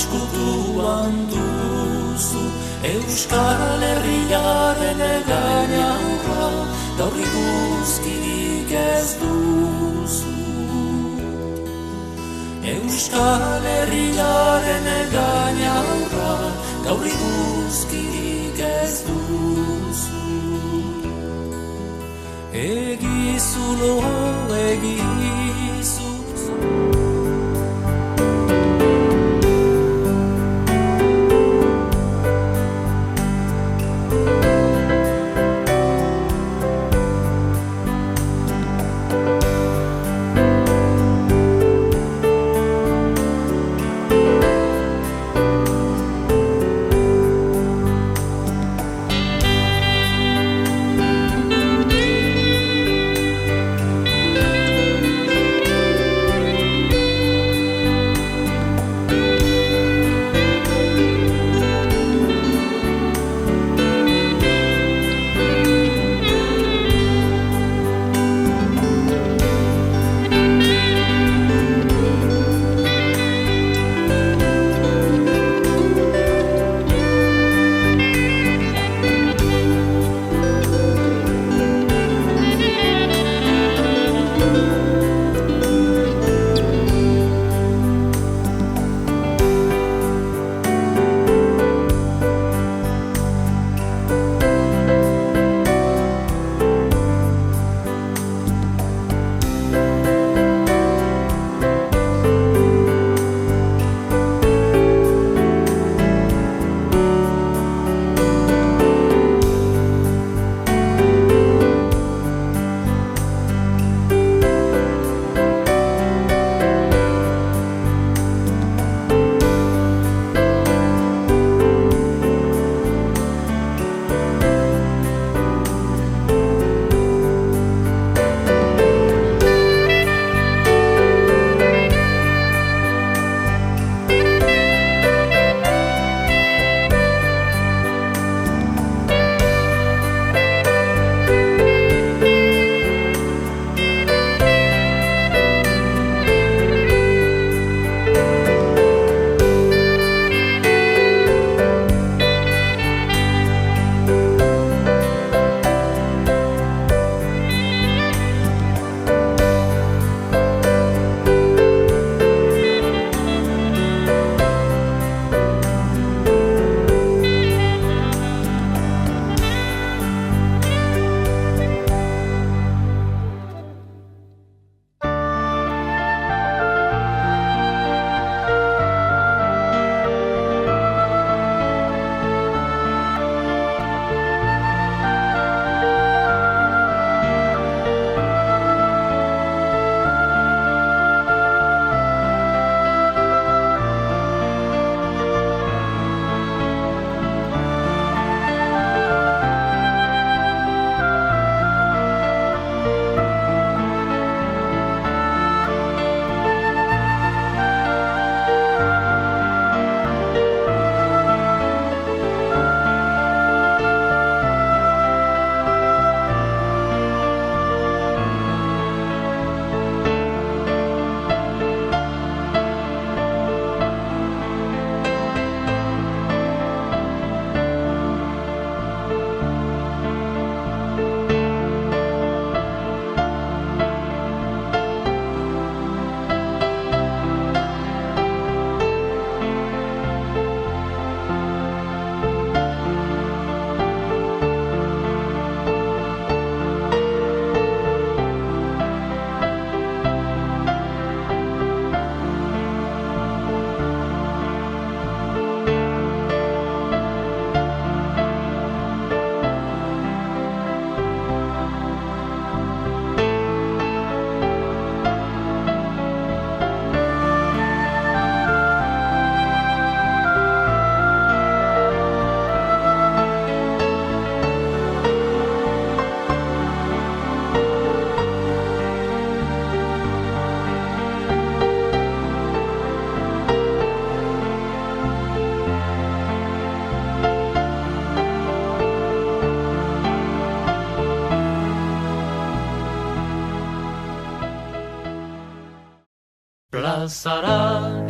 eskutuan duzu, Euskal Herriaren gainaurra, gaur iguzkirik ez duzu. Euskal Herriaren gainaurra, gaur iguzkirik ez duzu. Egizulo, egizu.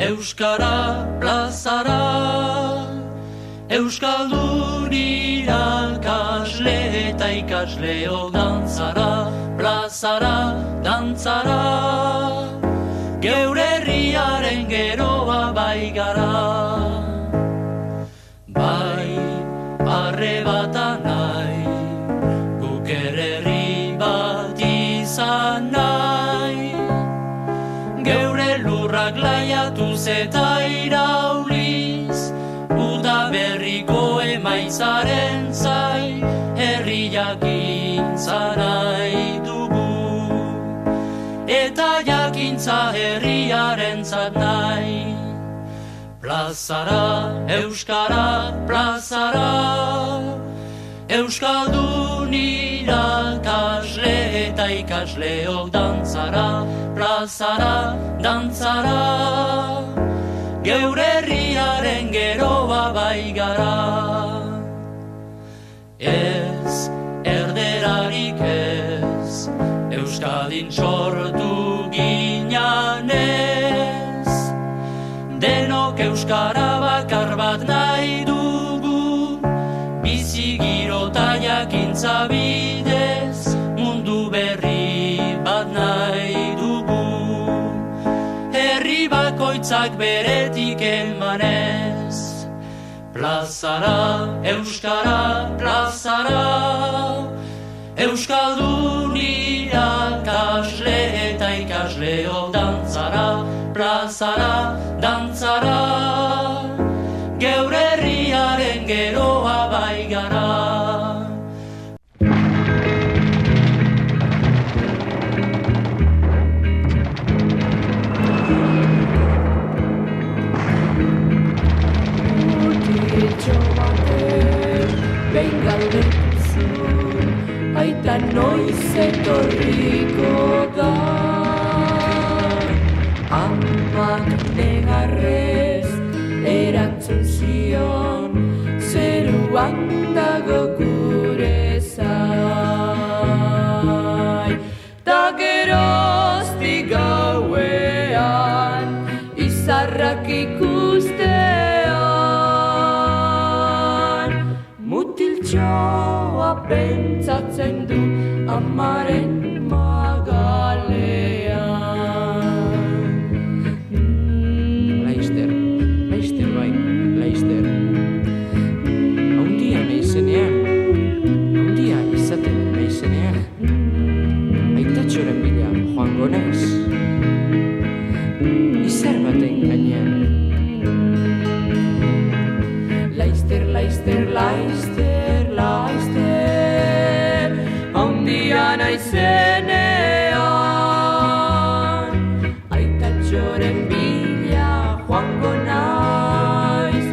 euskara plazara, euskaldun irakasle eta ikasleok dantzara, plazara, dantzara, geure herriaren geroa bai gara. Bai, arrebata nahi, guk herri bat izan nahi, geure lurrak laiatuz eta irauliz, uda berriko emaizaren zai, herri jakintza nahi dugu, eta jakintza herriaren zat nahi. Plazara, euskara, plazara, euskaldun irakasle eta ikasleok dantzara, plazara, dantzara, geure herriaren geroa bai gara. Ez, erderarik ez, Euskadin sortu ginanez, denok euskara bakar bat nahi dugu, bizi giro eta jakintza bidez, mundu berri bat nahi dugu, herri bakoitzak beretik emanez. Plazara, euskara, plazara, euskaldun irakasle eta ikasleok dantzara, plazara, dantzara, geure herriaren geroa bai gara. Behin galdezu, aita noiz etorriko da. Amak negarrez erantzun zion, zeruan dago gure zai. Ta geroztik gauean, izarrak ikustean, mutiltxoa pentsatzen du amaren magalean. Laister bai, Laister. Haundia naizenean, haundia izaten naizenean, aitatxoren bila joango naiz, izar baten gainean. Laister, Laister, Laister, Laister, haundia naizenean, aitatxoren bila joango naiz,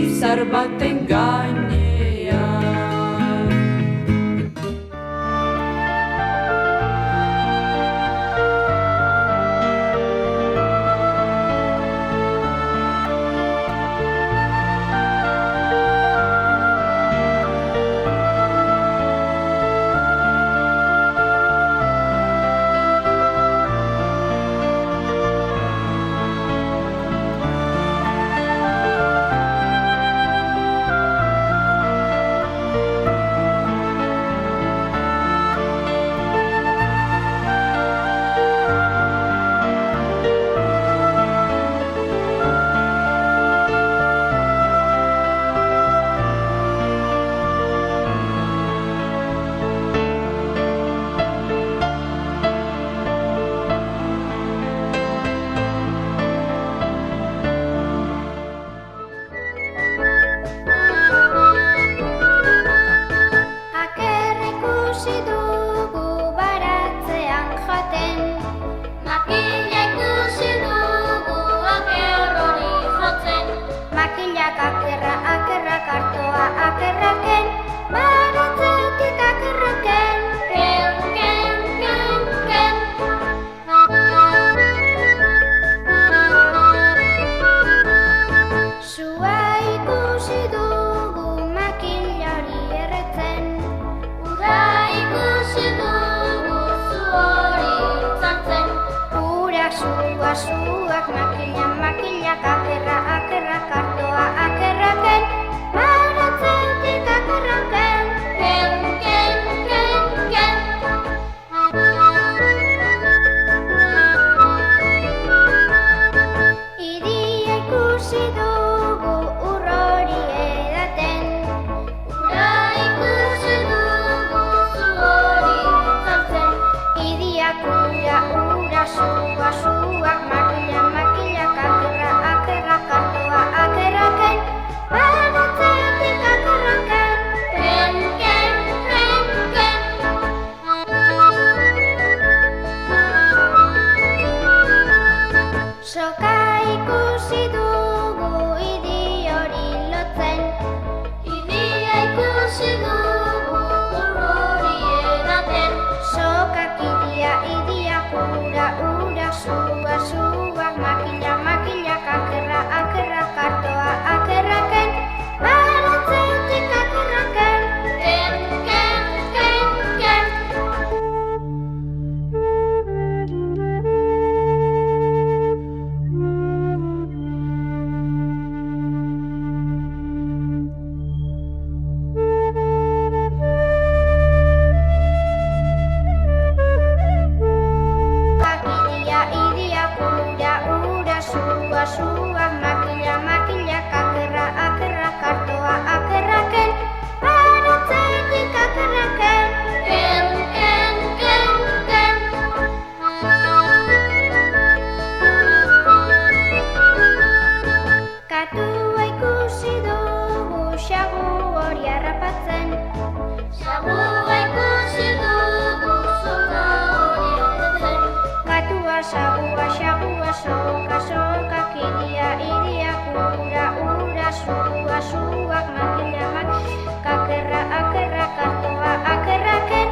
izar baten gainean. suak, makilak, akerrak, artoa, akerraken, baratzetik akerraken, ken. Iria ikusi dugu urrori edaten, ura ikusi dugu zu hori etzaltzen. Idiak ura suak, makilak, akerrak, artoa, akerraken, baratzetik akerraken, ken. Soka ikusi dugu idi hori lotzen, idia ikusi dugu urrori edaten. Sokak idiak ura suak, makilak, akerrak, artoa, akerraken, baratzetik akerraken, ken. Suak, makilak, akerrak, artoa, akerraken, baratzetik akerraken, ken. Katua ikusi dugu xagu hori harrapatzen, xagua ikusi dugu soka hori edaten. Katua, xagua, sokak, idiak ura suak, makilak, akerrak, artoa, akerraken,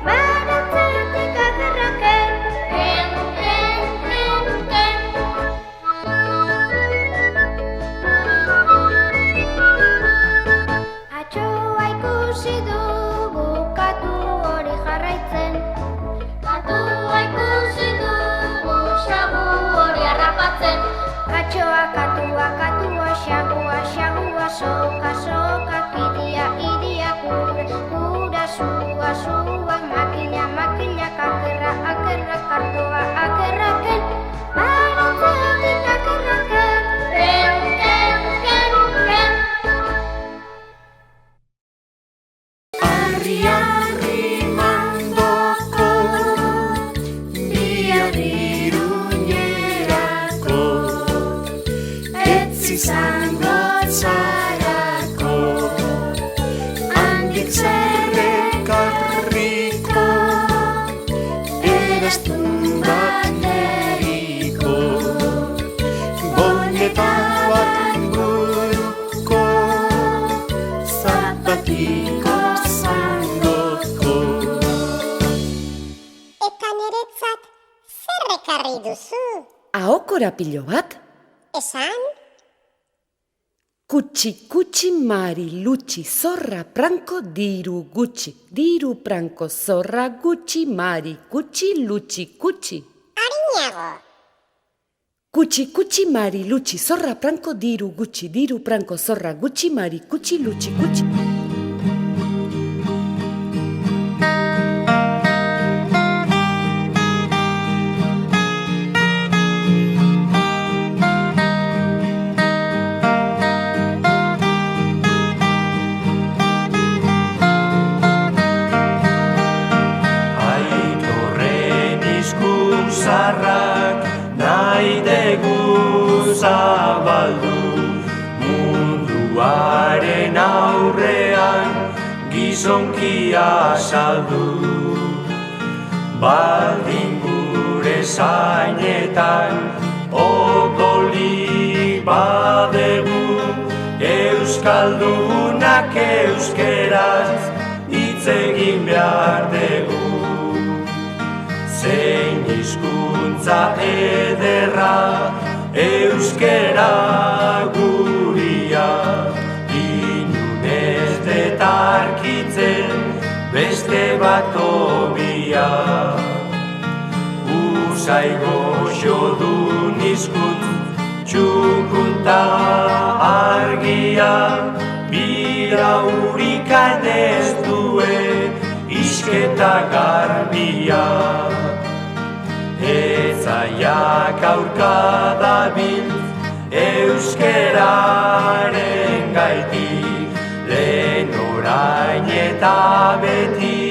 baratzetik akerraken, ken. Atxoa ikusi dugu katu hori jarraitzen, katua ikusi dugu xagu hori harrapatzen. Atxoa, katua, xagua, sokak, idiak ura suak, makilak, akerrak, artoa, akerraken, baratzetik akerraken, ken. Arri mandoko bihar iruñerako, ez izango zarako, handik zerrekarriko, eraztun bat neriko, boneta bat buruko, zapatiko zangoko. Eta niretzat zer ekarri duzu? Ahokora pilo bat? Esan? Kutsi mari lutsi zorra pranko diru gutxi. Diru pranko zorra gutxi mari kutsi lutsi kutsi. Arinago. Kutsi mari lutsi zorra pranko diru gutxi. Diru pranko zorra gutxi mari kutsi lutsi kutsi. Zarrak nahi degu zabaldu, munduaren aurrean gizonkia saldu. Baldin gure zainetan odolik badegu, euskaldunak euskeraz hitz egin behar dugu. Zein hizkuntza ederra euskera guria, inun ez detarkitzen beste bat obia. Usai goxo izkuntz txukunta argia, bira hurikan ez due isketa garbia. Etzaiak aurka dabiltz euskeraren gaitik, lehen orain eta beti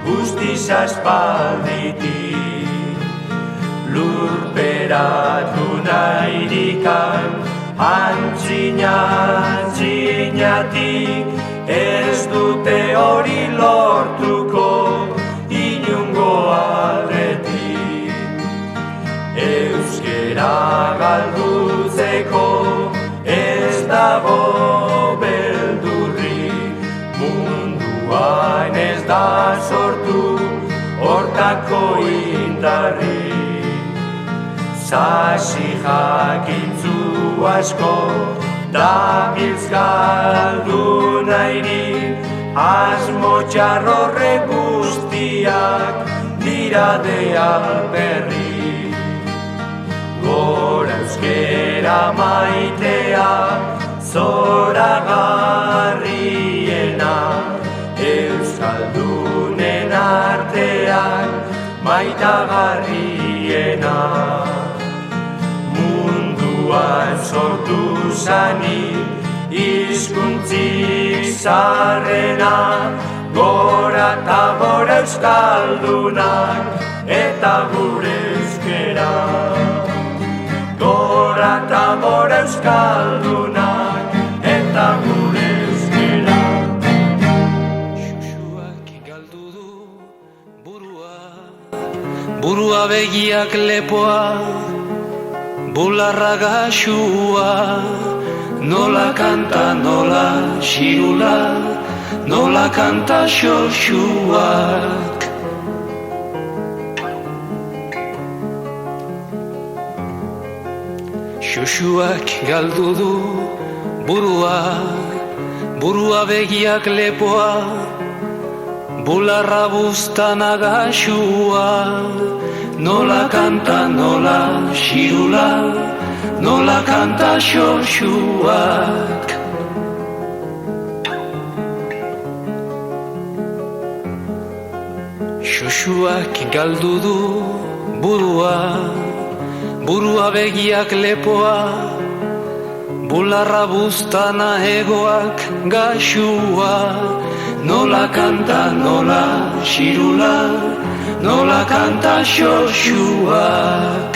guztiz aspalditik. Lurperatu nahirikan antzinatik, ez dute hori lortuko inungo aldetik. Euskera galdutzeko ez dago beldurrik, munduan ez da sortu hortako indarrik. Sasi jakintzu asko dabiltz galdu nairi, asmo txarrorre guztiak dira de alperri. Gora euskera maitea, zoragarriena, euskaldunen artean maitagarriena. Munduan sortu zanik hizkuntzik zarrena, gora eta gora euskaldunak eta gure euskera. Gora eta gora euskaldunak eta gure euskera. Xuxuak galdu du burua, burua begiak lepoa, bularra gaxua, nola kanta, nola xirula, nola kanta xoxuak. Xuxuak galdu du burua, burua begiak lepoa, bularra buztana gaxua, nola kanta, nola xirula, nola kanta xoxuak. Xuxuak galdu du burua, burua begiak lepoa, bularra buztana egoak gaxua, nola kanta, nola xirula, nola kanta xoxuak.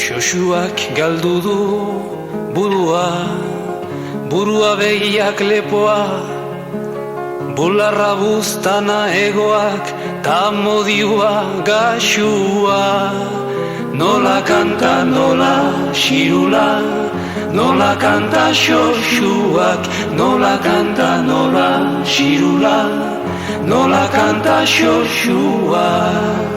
Xoxuak galdu du burua, burua begiak lepoa, bularra buztana egoak ta modiua gaxua, nola kanta, nola xirula, nola kanta xoxuak, nola kanta, nola xirula, nola kanta xoxuak.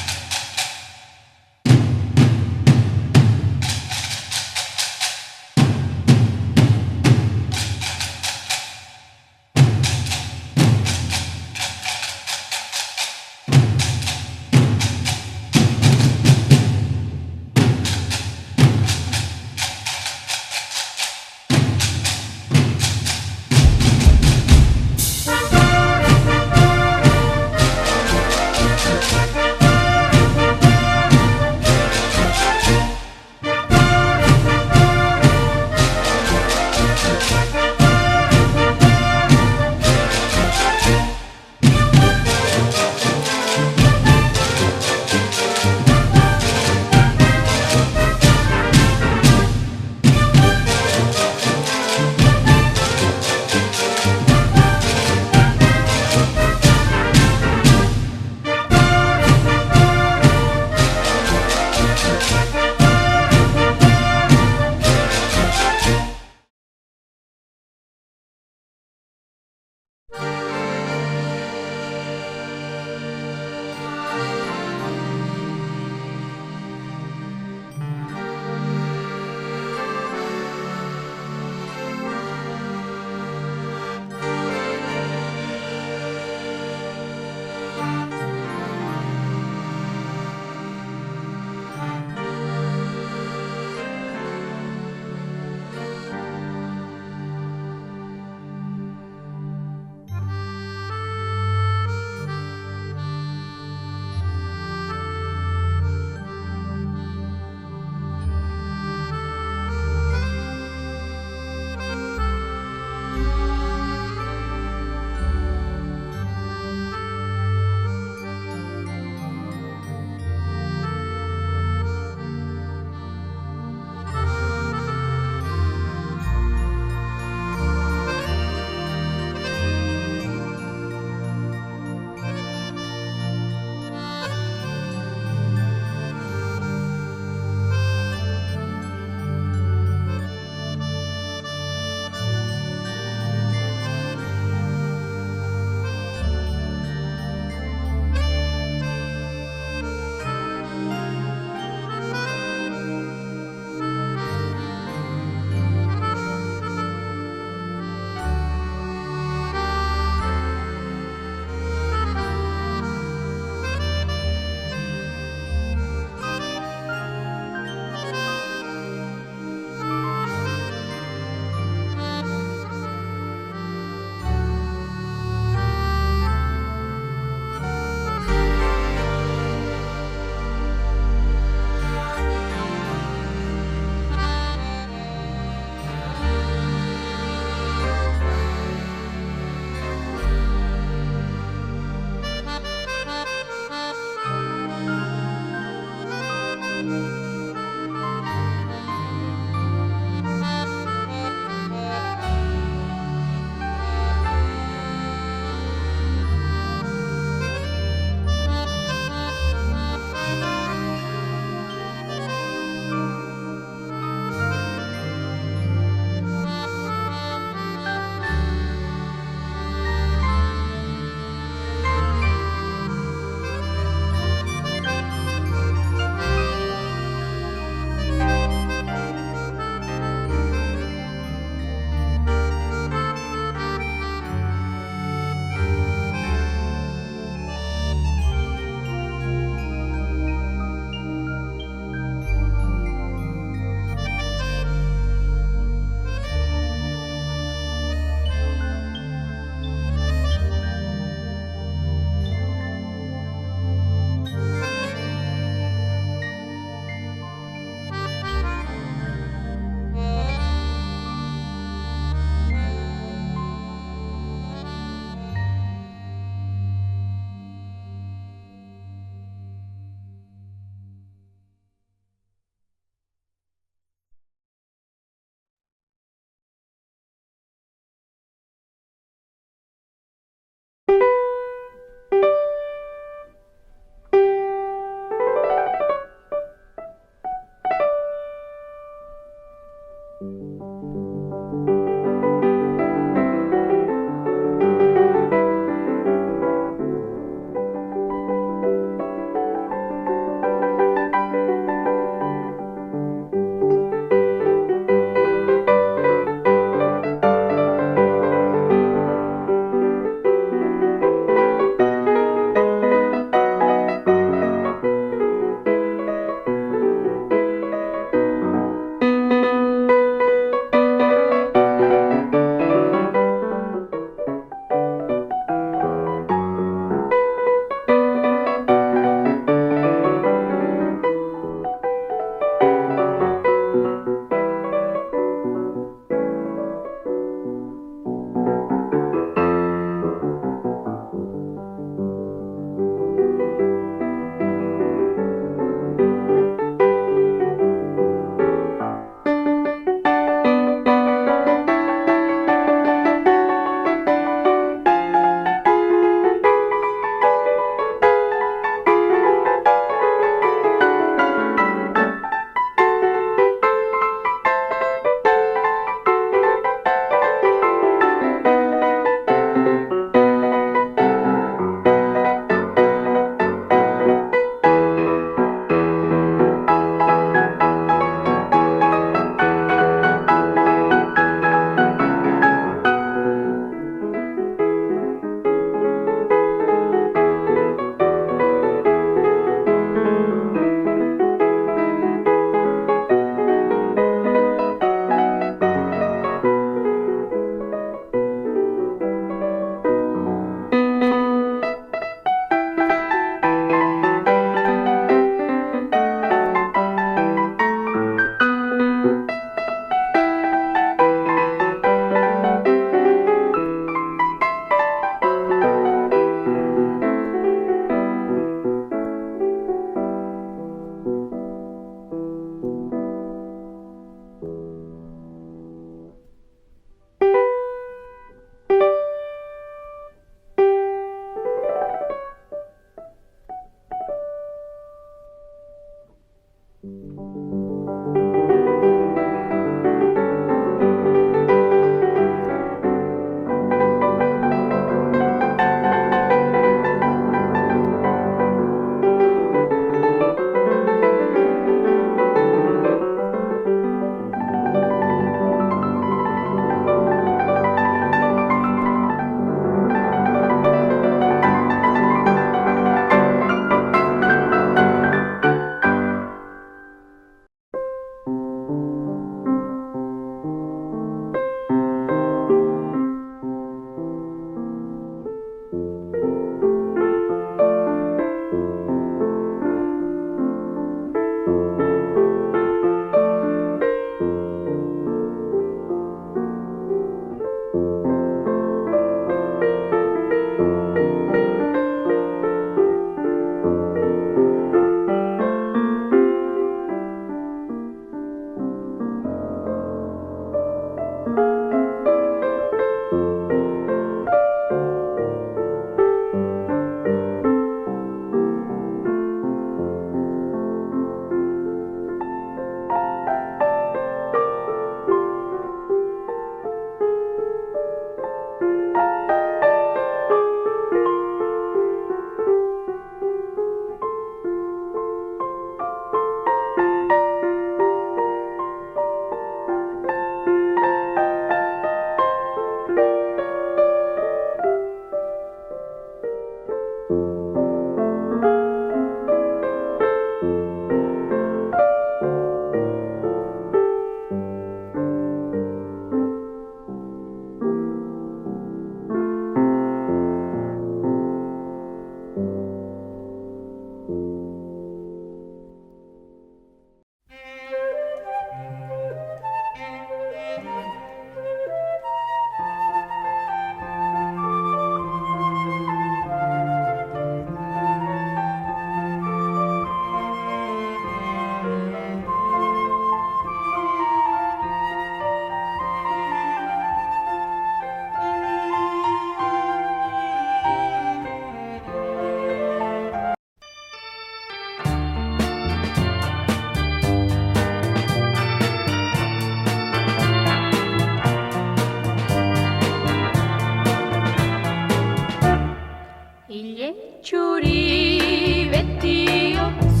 Ile txuri beti hotz,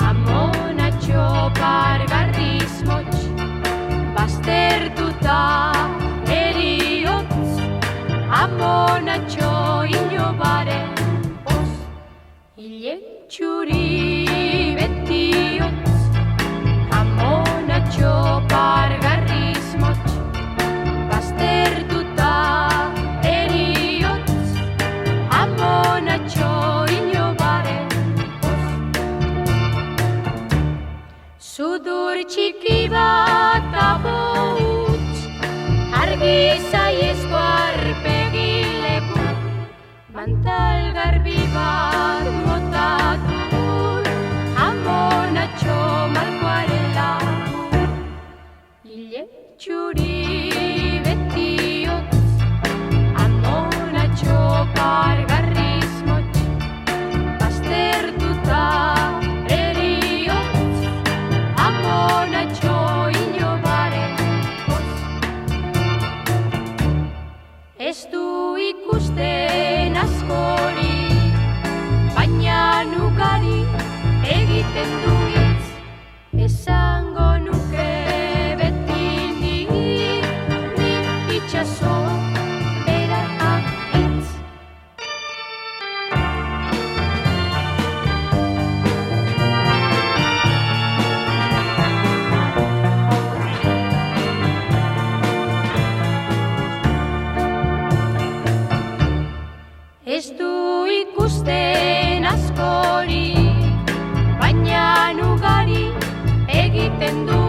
amonatxo pargarriz motx, baztertuta eriotz, amonatxo inobaren oz. Ile txuri beti hotz, amonatxo pargarriz motx, baztertuta eriotz, amonatxo inobaren oz. Sudur txiki bat abotz, argi zaiezko arpegileku, mantal garbi bat motatur, amonatxo markoaren lagur. Ile txuri beti hotz, amonatxo pargarriz motx, baztertuta eriotz, amonatxo inobaren oz. Ez du ikusten askori, baina ugari egiten du hitz, esango nuke beti nik itxaso bera hitz. Ez du ikusten askori, baina ugari egiten du